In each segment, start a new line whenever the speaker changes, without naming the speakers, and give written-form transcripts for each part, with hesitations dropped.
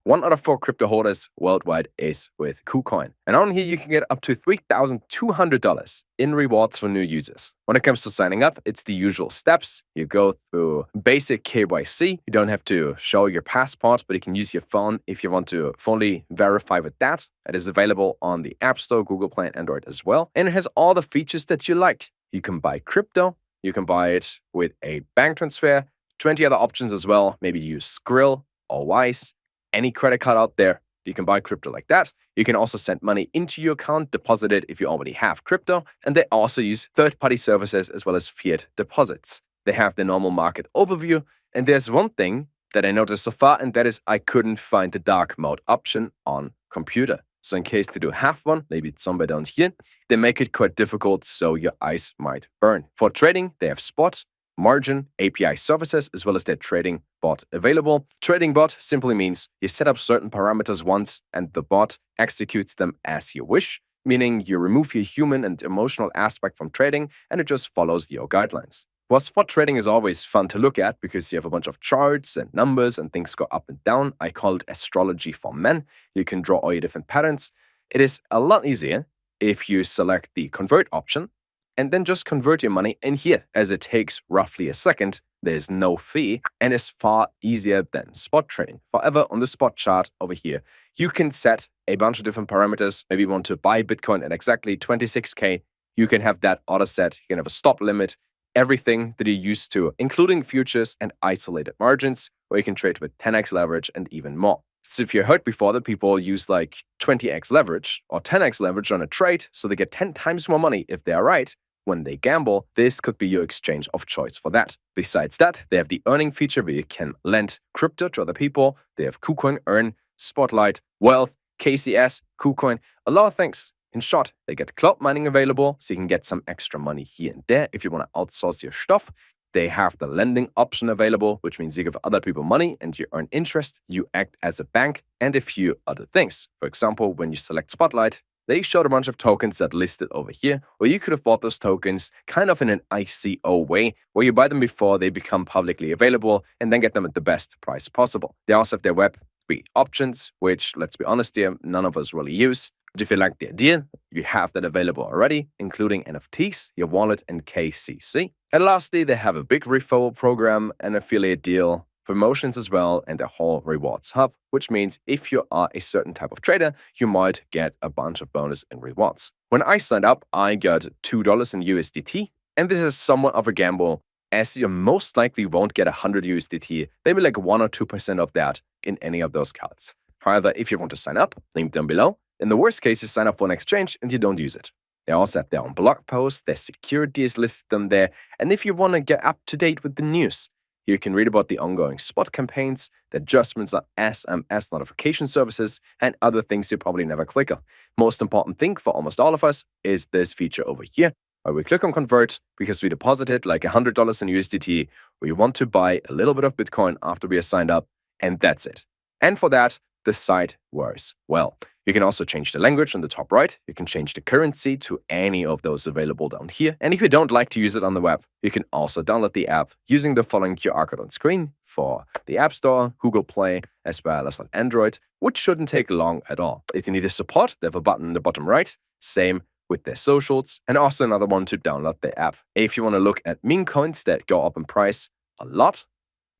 1 out of 4 crypto holders worldwide is with Kucoin. And on here, you can get up to $3,200 in rewards for new users. When it comes to signing up, it's the usual steps. You go through basic KYC. You don't have to show your passport, but you can use your phone if you want to fully verify with that. It is available on the App Store, Google Play, and Android as well. And it has all the features that you like. You can buy crypto. You can buy it with a bank transfer. 20 other options as well. Maybe use Skrill or Wise. Any credit card out there, you can buy crypto like that. You can also send money into your account, deposit it if you already have crypto, and they also use third-party services as well as fiat deposits. They have the normal market overview, and there's one thing that I noticed so far, and that is I couldn't find the dark mode option on computer. So in case they do have one, maybe it's somewhere down here, they make it quite difficult so your eyes might burn. For trading, they have spot, margin, API services, as well as their trading bot available. Trading bot simply means you set up certain parameters once and the bot executes them as you wish, meaning you remove your human and emotional aspect from trading and it just follows your guidelines. While spot trading is always fun to look at because you have a bunch of charts and numbers and things go up and down, I call it astrology for men. You can draw all your different patterns. It is a lot easier if you select the convert option and then just convert your money in here, as it takes roughly a second. There's no fee and it's far easier than spot trading. However, on the spot chart over here, you can set a bunch of different parameters. Maybe you want to buy Bitcoin at exactly 26K. You can have that auto set. You can have a stop limit, everything that you're used to, including futures and isolated margins, where you can trade with 10x leverage and even more. So if you heard before that people use like 20x leverage or 10x leverage on a trade, so they get 10 times more money if they are right, when they gamble, this could be your exchange of choice for that. Besides that, they have the earning feature where you can lend crypto to other people. They have Kucoin Earn, Spotlight, Wealth, KCS, Kucoin, a lot of things. In short, they get cloud mining available, so you can get some extra money here and there if you want to outsource your stuff. They have the lending option available, which means you give other people money and you earn interest. You act as a bank and a few other things. For example, when you select Spotlight, they showed a bunch of tokens that listed over here, where you could have bought those tokens kind of in an ICO way, where you buy them before they become publicly available and then get them at the best price possible. They also have their Web3 options, which, let's be honest here, none of us really use. But if you like the idea, you have that available already, including NFTs, your wallet, and KCC. And lastly, they have a big referral program, an affiliate deal, promotions as well, and a whole rewards hub, which means if you are a certain type of trader, you might get a bunch of bonus and rewards. When I signed up, I got $2 in USDT, and this is somewhat of a gamble, as you most likely won't get 100 USDT, maybe like 1 or 2% of that in any of those cards. However, if you want to sign up, link down below. In the worst case, you sign up for an exchange and you don't use it. They also have their own blog posts, their security is listed on there, and if you want to get up to date with the news, you can read about the ongoing spot campaigns, the adjustments on SMS notification services, and other things you probably never click on. Most important thing for almost all of us is this feature over here, where we click on convert because we deposited like $100 in USDT. We want to buy a little bit of Bitcoin after we are signed up, and that's it. And for that, the site works well. You can also change the language on the top right. You can change the currency to any of those available down here. And if you don't like to use it on the web, you can also download the app using the following QR code on screen for the App Store, Google Play, as well as on Android, which shouldn't take long at all. If you need the support, they have a button in the bottom right. Same with their socials, and also another one to download the app. If you want to look at meme coins that go up in price a lot,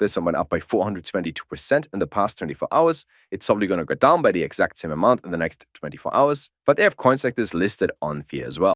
this one went up by 422% in the past 24 hours. It's probably going to go down by the exact same amount in the next 24 hours. But they have coins like this listed on here as well.